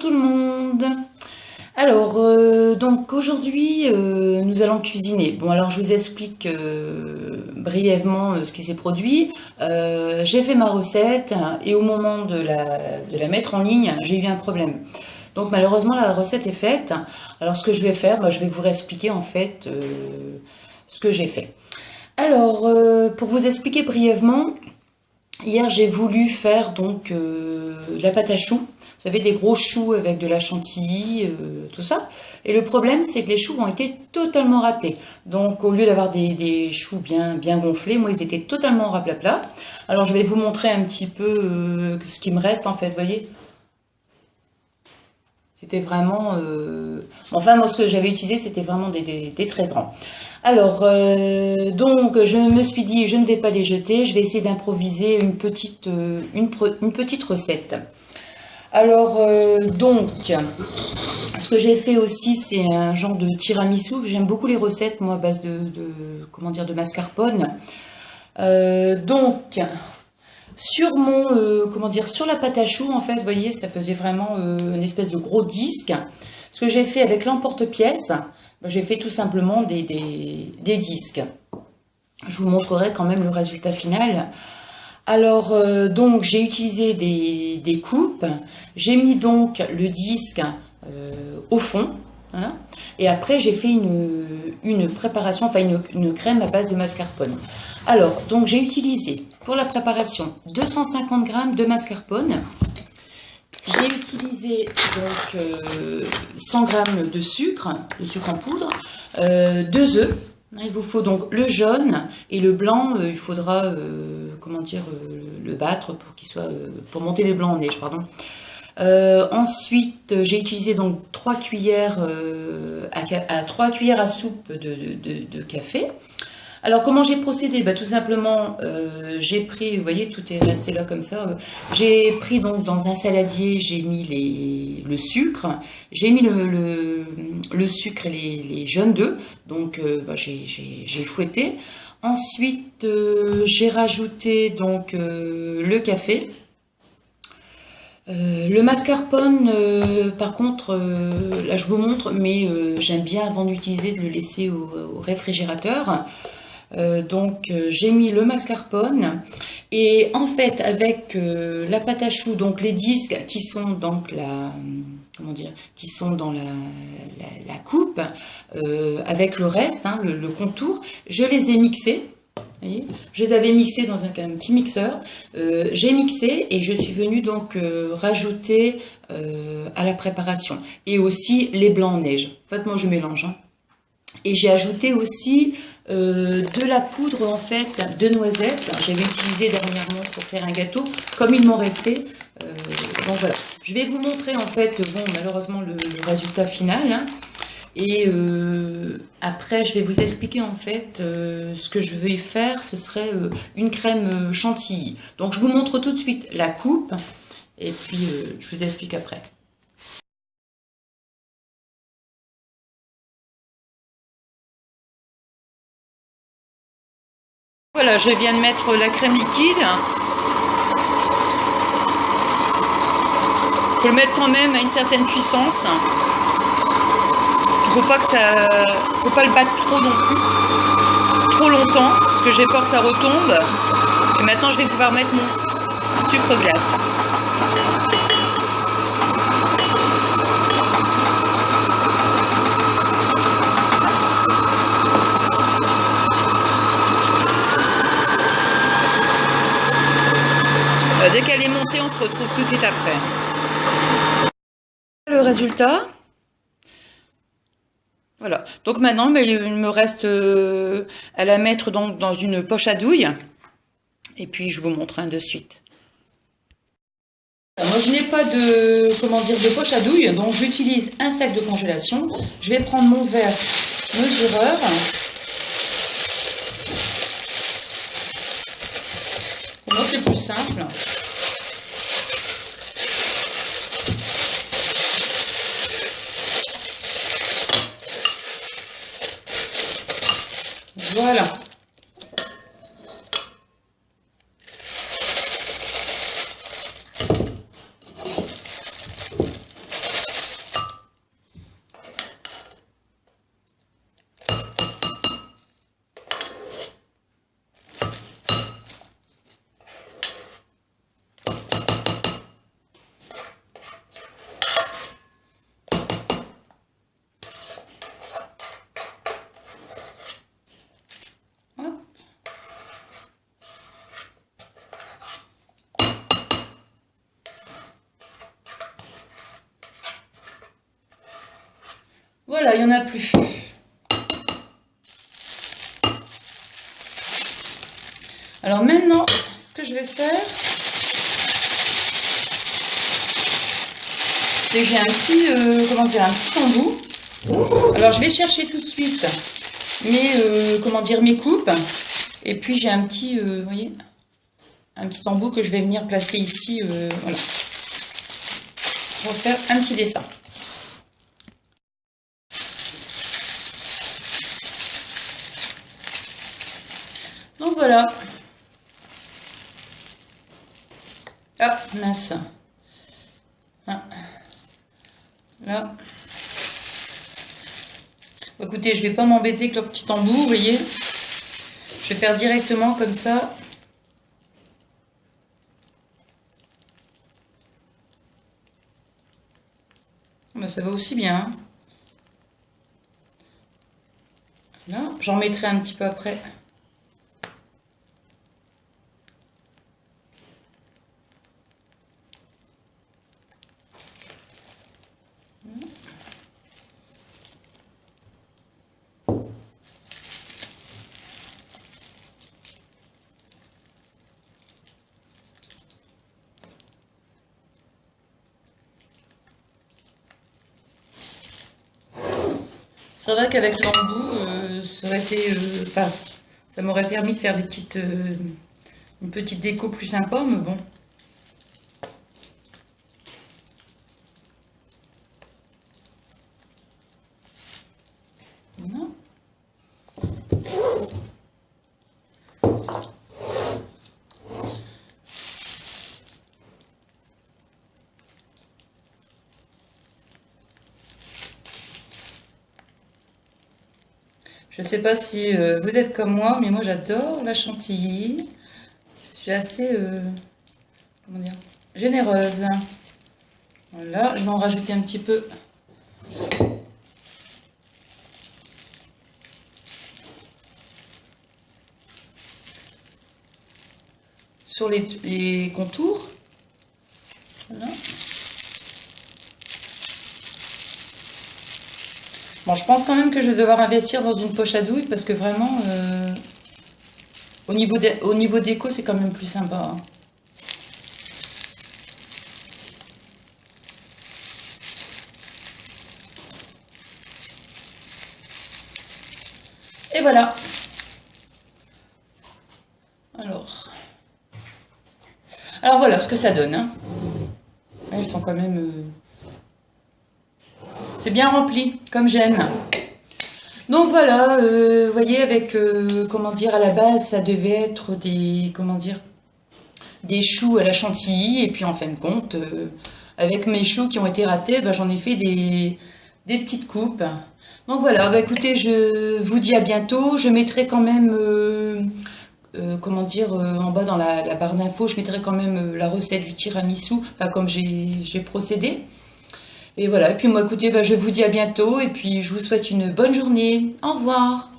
tout le monde. Alors, donc aujourd'hui, nous allons cuisiner. Bon, alors je vous explique brièvement ce qui s'est produit. J'ai fait ma recette et au moment de la mettre en ligne, j'ai eu un problème. Donc malheureusement, la recette est faite. Alors ce que je vais faire, je vais vous réexpliquer en fait ce que j'ai fait. Alors, pour vous expliquer brièvement, hier j'ai voulu faire donc la pâte à choux. Vous savez, des gros choux avec de la chantilly, tout ça. Et le problème, c'est que les choux ont été totalement ratés. Donc, au lieu d'avoir des choux bien gonflés, moi, ils étaient totalement raplapla. Alors, je vais vous montrer un petit peu ce qui me reste, en fait, vous voyez. C'était vraiment... Enfin, moi, ce que j'avais utilisé, c'était vraiment des très grands. Alors, donc, je me suis dit, je ne vais pas les jeter. Je vais essayer d'improviser une petite recette. Alors, donc, ce que j'ai fait aussi, c'est un genre de tiramisu. J'aime beaucoup les recettes, moi, à base comment dire, de mascarpone. Donc, sur comment dire, sur la pâte à choux, en fait, vous voyez, ça faisait vraiment une espèce de gros disque. Ce que j'ai fait avec l'emporte-pièce, j'ai fait tout simplement des disques. Je vous montrerai quand même le résultat final. Alors, donc, j'ai utilisé des coupes. J'ai mis donc le disque au fond. Voilà. Et après, j'ai fait une préparation, enfin une crème à base de mascarpone. Alors, donc, j'ai utilisé pour la préparation 250 g de mascarpone. J'ai utilisé donc 100 g de sucre en poudre, 2 œufs. Il vous faut donc le jaune et le blanc, il faudra comment dire, le battre pour qu'il soit pour monter les blancs en neige, pardon. Ensuite, j'ai utilisé donc 3 cuillères à soupe de café. Alors, comment j'ai procédé? Tout simplement, j'ai pris, vous voyez, tout est resté là comme ça. J'ai pris donc dans un saladier, j'ai mis le sucre, j'ai mis le sucre et les jaunes d'œufs, donc j'ai fouetté. Ensuite, j'ai rajouté donc le café. Le mascarpone, par contre, là je vous montre, mais j'aime bien avant d'utiliser de le laisser au réfrigérateur. Donc j'ai mis le mascarpone et en fait avec la pâte à choux, donc les disques qui sont donc qui sont dans la coupe avec le reste, hein, le contour, je les ai mixés. Voyez, je les avais mixés dans un petit mixeur. J'ai mixé et je suis venue donc rajouter à la préparation et aussi les blancs en neige. En fait, moi je mélange. Hein. Et j'ai ajouté aussi de la poudre en fait de noisettes. J'avais utilisé dernièrement pour faire un gâteau, comme il m'en restait. Donc voilà. Je vais vous montrer en fait, bon malheureusement le résultat final. Hein. Et après, je vais vous expliquer en fait ce que je vais faire. Ce serait une crème chantilly. Donc, je vous montre tout de suite la coupe et puis je vous explique après. Voilà, je viens de mettre la crème liquide. Il faut le mettre quand même à une certaine puissance. Faut pas le battre trop non plus, trop longtemps, parce que j'ai peur que ça retombe. Et maintenant, je vais pouvoir mettre mon sucre glace. Dès qu'elle est montée, on se retrouve tout de suite après. Le résultat. Voilà, donc maintenant il me reste à la mettre donc dans une poche à douille et puis je vous montre de suite. Moi je n'ai pas de poche à douille, donc j'utilise un sac de congélation. Je vais prendre mon verre mesureur. Pour moi c'est plus simple. Voilà. voilà, il n'y en a plus. Alors maintenant, ce que je vais faire, c'est que j'ai un petit, comment dire, un petit embout. Alors je vais chercher tout de suite mes coupes. Et puis j'ai un petit, vous voyez, un petit embout que je vais venir placer ici, voilà, pour faire un petit dessin. Donc voilà. Ah, mince. Ah. Là. Écoutez, je vais pas m'embêter avec le petit embout, vous voyez. Je vais faire directement comme ça. Ben, ça va aussi bien. Là, j'en mettrai un petit peu après. C'est vrai qu'avec l'embout, ça aurait été, ça m'aurait permis de faire des petites, une petite déco plus sympa, mais bon. Voilà. Je ne sais pas si vous êtes comme moi, mais moi j'adore la chantilly. Je suis assez, comment dire, généreuse. Voilà, je vais en rajouter un petit peu. Sur les contours. Voilà. Bon, je pense quand même que je vais devoir investir dans une poche à douille parce que vraiment, au niveau déco, c'est quand même plus sympa. Hein. Et voilà. Alors voilà ce que ça donne. Hein. Elles sont quand même... C'est bien rempli, comme j'aime. Donc voilà, vous voyez, avec, comment dire, à la base, ça devait être des, comment dire, des choux à la chantilly. Et puis en fin de compte, avec mes choux qui ont été ratés, bah, j'en ai fait des petites coupes. Donc voilà, bah, écoutez, je vous dis à bientôt. Je mettrai quand même, comment dire, en bas dans la barre d'infos, je mettrai quand même la recette du tiramisu, enfin, comme j'ai procédé. Et voilà, et puis moi écoutez, bah, je vous dis à bientôt et puis je vous souhaite une bonne journée. Au revoir.